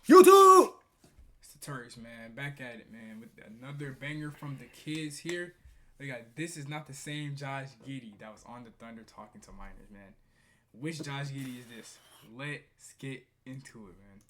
YouTube! It's the Turks, man. Back at it, man, with another banger from the kids here. They got this is not the same Josh Giddey that was on the Thunder talking to minors, man. Which Josh Giddey is this? Let's get into it, man.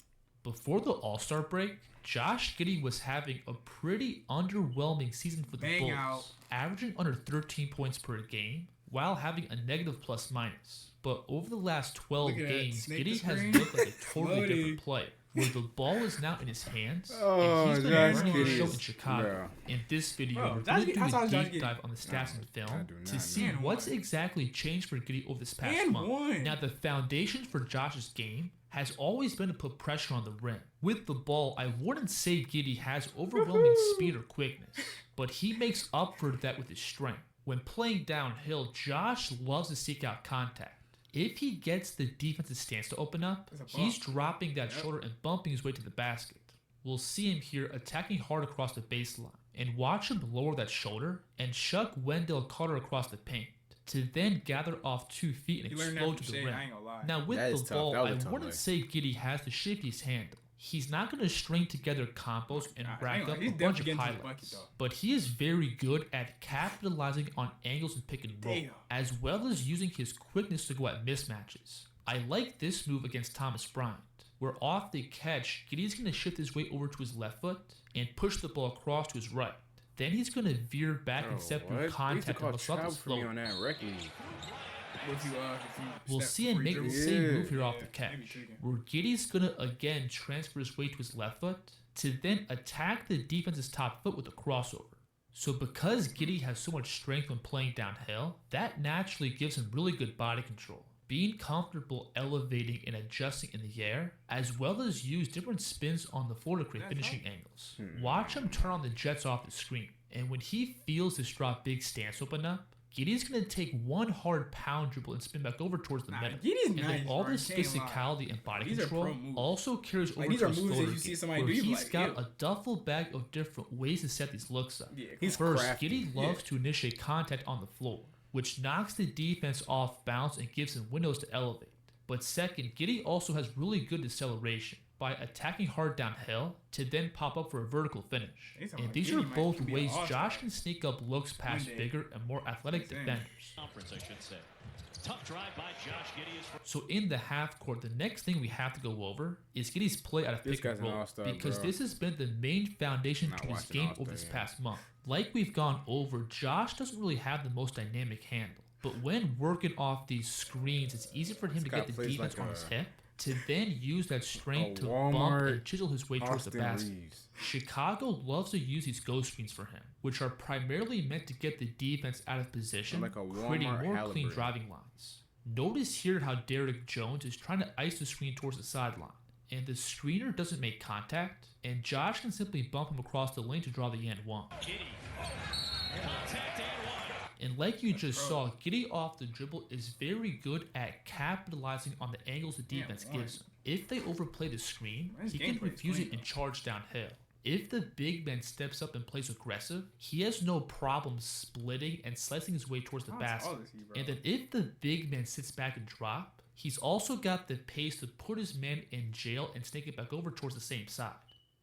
Before the All-Star break, Josh Giddey was having a pretty underwhelming season for the Bulls, averaging under 13 points per game while having a negative plus-minus. But over the last 12 games, Giddey has looked like a totally different player, where the ball is now in his hands, and he's been running the show in Chicago. In this video, we're going to do a deep dive on the stats and film to see what's exactly changed for Giddey over this past month. Now, the foundation for Josh's game has always been to put pressure on the rim. With the ball, I wouldn't say Giddey has overwhelming speed or quickness, but he makes up for that with his strength. When playing downhill, Josh loves to seek out contact. If he gets the defensive stance to open up, he's dropping that shoulder and bumping his way to the basket. We'll see him here attacking hard across the baseline, and watch him lower that shoulder and chuck Wendell Carter across the paint, to then gather off 2 feet and explode to the rim. Now with the ball, I wouldn't say Giddey has the shiftiest handle. He's not going to string together combos and rack up a bunch of highlights, but he is very good at capitalizing on angles and pick and roll, as well as using his quickness to go at mismatches. I like this move against Thomas Bryant, where off the catch, Giddey's going to shift his way over to his left foot and push the ball across to his right. Then he's going to veer back and step through contact and bust up his flow. We'll see him make the same move here off the catch, where Giddey's going to again transfer his way to his left foot to then attack the defense's top foot with a crossover. So because Giddey has so much strength when playing downhill, that naturally gives him really good body control, being comfortable elevating and adjusting in the air, as well as use different spins on the floor to create finishing angles. Watch him turn on the jets off the screen, and when he feels this drop big stance open up, Giddey's going to take one hard pound dribble and spin back over towards the middle. And then all this physicality and body control also carries over to his floater game, where he's got a duffel bag of different ways to set these looks up. First, Giddey loves to initiate contact on the floor, which knocks the defense off balance and gives him windows to elevate. But second, Giddey also has really good deceleration by attacking hard downhill to then pop up for a vertical finish. And these are both ways Josh can sneak up looks past bigger and more athletic defenders. So in the half court, the next thing we have to go over is Giddey's play out of pick and roll, because this has been the main foundation to his game over this past month. Like we've gone over, Josh doesn't really have the most dynamic handle, but when working off these screens, it's easy for him to get the defense on his hip, to then use that strength to bump and chisel his way towards the basket. Chicago loves to use these ghost screens for him, which are primarily meant to get the defense out of position, creating more clean driving lines. Notice here how Derrick Jones is trying to ice the screen towards the sideline, and the screener doesn't make contact, and Josh can simply bump him across the lane to draw the and one. And like you just saw, Giddey off the dribble is very good at capitalizing on the angles the defense gives him. If they overplay the screen, he can refuse it and charge downhill. If the big man steps up and plays aggressive, he has no problem splitting and slicing his way towards the basket. And then if the big man sits back and drop, he's also got the pace to put his man in jail and snake it back over towards the same side.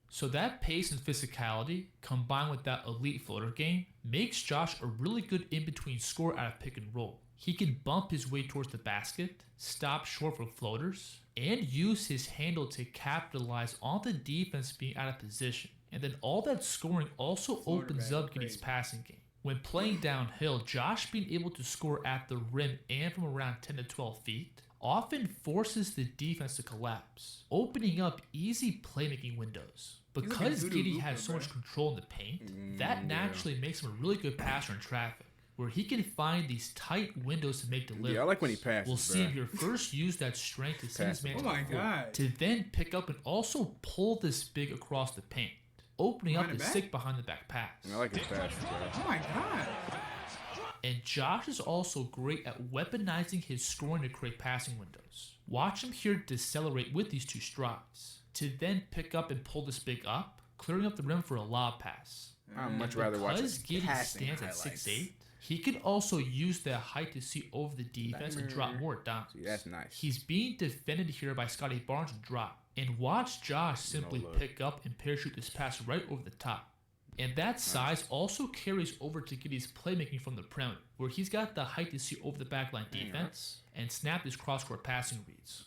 So that pace and physicality, combined with that elite floater game, makes Josh a really good in-between scorer out of pick and roll. He can bump his way towards the basket, stop short for floaters, and use his handle to capitalize on the defense being out of position. And then all that scoring also opens up Giddey's passing game. When playing downhill, Josh being able to score at the rim and from around 10 to 12 feet often forces the defense to collapse, opening up easy playmaking windows. Because Giddey has so much control in the paint, that naturally makes him a really good passer in traffic, where he can find these tight windows to make deliveries. Yeah, I like when he passes. We'll see him here first use that strength to send his man to the floor, to then pick up and also pull this big across the paint, opening up the sick behind the back pass. I like his pass, bro. Oh my god. And Josh is also great at weaponizing his scoring to create passing windows. Watch him here decelerate with these 2 strides, to then pick up and pull this big up, clearing up the rim for a lob pass. I'd much rather watch his Giddey stands at 6'8", he can also use that height to see over the defense and drop more down. That's nice. He's being defended here by Scotty Barnes and drop, And watch Josh simply pick up and parachute this pass right over the top. And that size also carries over to Giddey's playmaking from the perimeter, where he's got the height to see over the backline defense and snap his cross-court passing reads.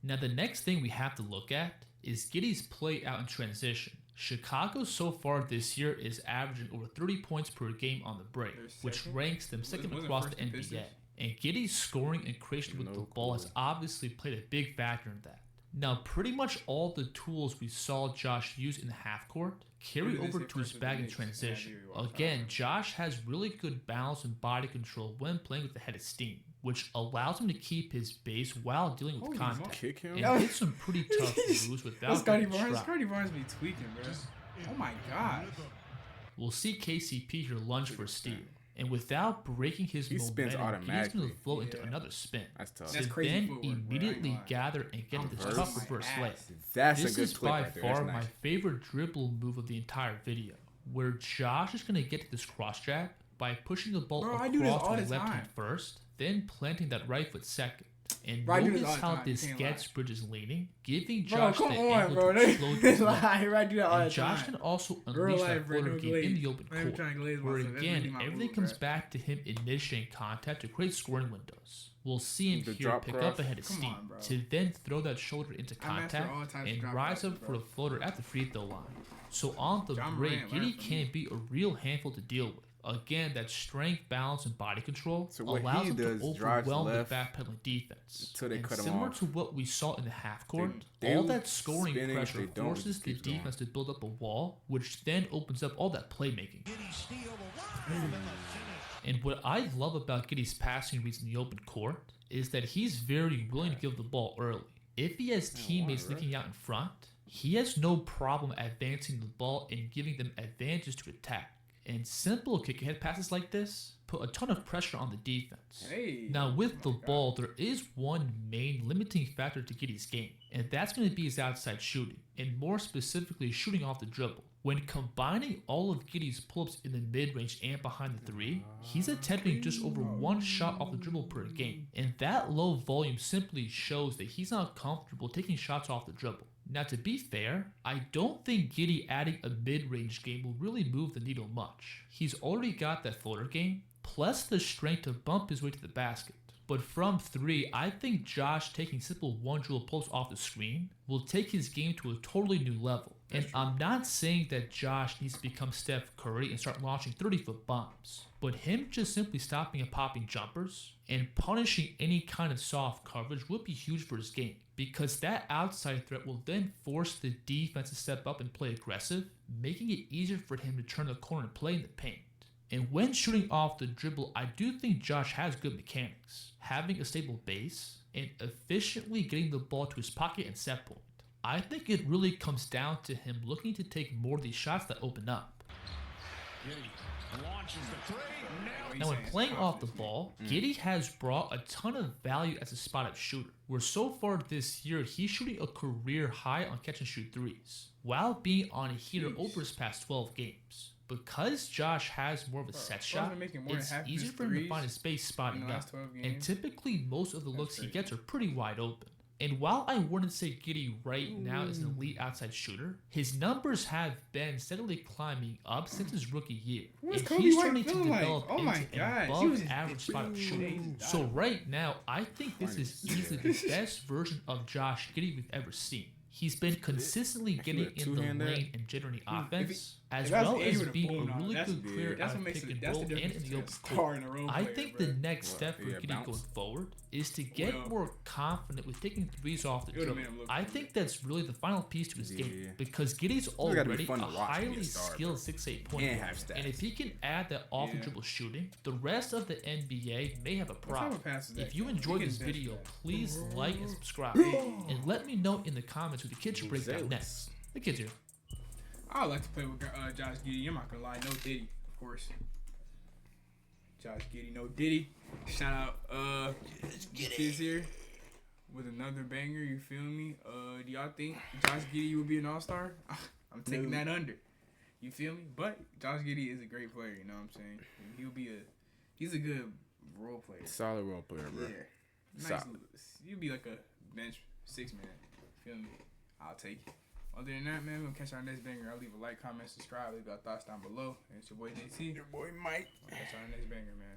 Now the next thing we have to look at is Giddey's play out in transition. Chicago so far this year is averaging over 30 points per game on the break, which ranks them second across the NBA. And Giddey's scoring and creation with the ball has obviously played a big factor in that. Now, pretty much all the tools we saw Josh use in the half court carry over to his bag in transition. Again, Josh has really good balance and body control when playing with the head of steam, which allows him to keep his base while dealing with contact and hit some pretty tough moves without getting struck. Scotty Barnes be tweaking, bro. Oh my god. We'll see KCP here lunge for a steal. And without breaking his momentum, he's going to flow into another spin. That's tough. To then immediately gather and get into this tough reverse layup. That's this a good is clip by right there. far That's my nice. favorite dribble move of the entire video, where Josh is going to get to this cross jab by pushing the ball across to the left hand first, then planting that right foot second. And notice how this gets Bridges leaning, giving Josh the angle to explode the flow. And Josh can also unleash that floater game in the open court, where again, everything comes back to him initiating contact to create scoring windows. We'll see him here pick up ahead of steam to then throw that shoulder into contact and rise up for a floater at the free throw line. So on the break, Giddey can be a real handful to deal with. Again, that strength, balance, and body control allows him to overwhelm the backpedaling defense. And similar to what we saw in the half court, all that scoring pressure forces the defense to build up a wall, which then opens up all that playmaking. And what I love about Giddey's passing reads in the open court is that he's very willing to give the ball early. If he has teammates leaking out in front, he has no problem advancing the ball and giving them advantages to attack. And simple kick-ahead passes like this put a ton of pressure on the defense. Now with the ball, there is one main limiting factor to Giddey's game, and that's going to be his outside shooting, and more specifically shooting off the dribble. When combining all of Giddey's pull-ups in the mid-range and behind the three, he's attempting just over one shot off the dribble per game, and that low volume simply shows that he's not comfortable taking shots off the dribble. Now to be fair, I don't think Giddey adding a mid-range game will really move the needle much. He's already got that floater game, plus the strength to bump his way to the basket. But from three, I think Josh taking simple one-dribble pulls off the screen will take his game to a totally new level. And I'm not saying that Josh needs to become Steph Curry and start launching 30-foot bombs, but him just simply stopping and popping jumpers and punishing any kind of soft coverage would be huge for his game, because that outside threat will then force the defense to step up and play aggressive, making it easier for him to turn the corner and play in the paint. And when shooting off the dribble, I do think Josh has good mechanics, having a stable base and efficiently getting the ball to his pocket and set point. I think it really comes down to him looking to take more of these shots that open up. Now when playing off the ball, Giddey has brought a ton of value as a spot-up shooter, where so far this year he's shooting a career high on catch-and-shoot threes, while being on a heater over his past 12 games. Because Josh has more of a set shot, it's easier for him to find his space spotting up, and typically most of the looks he gets are pretty wide open. And while I wouldn't say Giddey right now is an elite outside shooter, his numbers have been steadily climbing up since his rookie year. And he's starting to develop into an above-average spot-up shooter. So right now, I think this is easily the best version of Josh Giddey we've ever seen. He's been consistently getting in the lane and generating offense, as well as being a really good player out of pick and roll and in the open court. I think the next step for Giddey going forward is to get more confident with taking threes off the dribble. I think that's really the final piece to his game, because Giddey's already a highly skilled 6'8" point guard, and if he can add that off the dribble shooting, the rest of the NBA may have a problem. If you enjoyed this video, please like and subscribe, and let me know in the comments who the kids should break down next. The kids here. I would like to play with Josh Giddey. I'm not gonna lie, no Diddy, of course. Josh Giddey, no Diddy. Shout out the kids here with another banger. You feel me? Do y'all think Josh Giddey will be an all-star? I'm taking that under. You feel me? But Josh Giddey is a great player. You know what I'm saying? He's a good role player. Solid role player, bro. Yeah. Nice. You'll be like a bench 6-man. Feel me? I'll take it. Other than that, man, we'll catch our next banger. I'll leave a like, comment, subscribe, leave your thoughts down below. And it's your boy JT. Your boy Mike. We'll catch our next banger, man.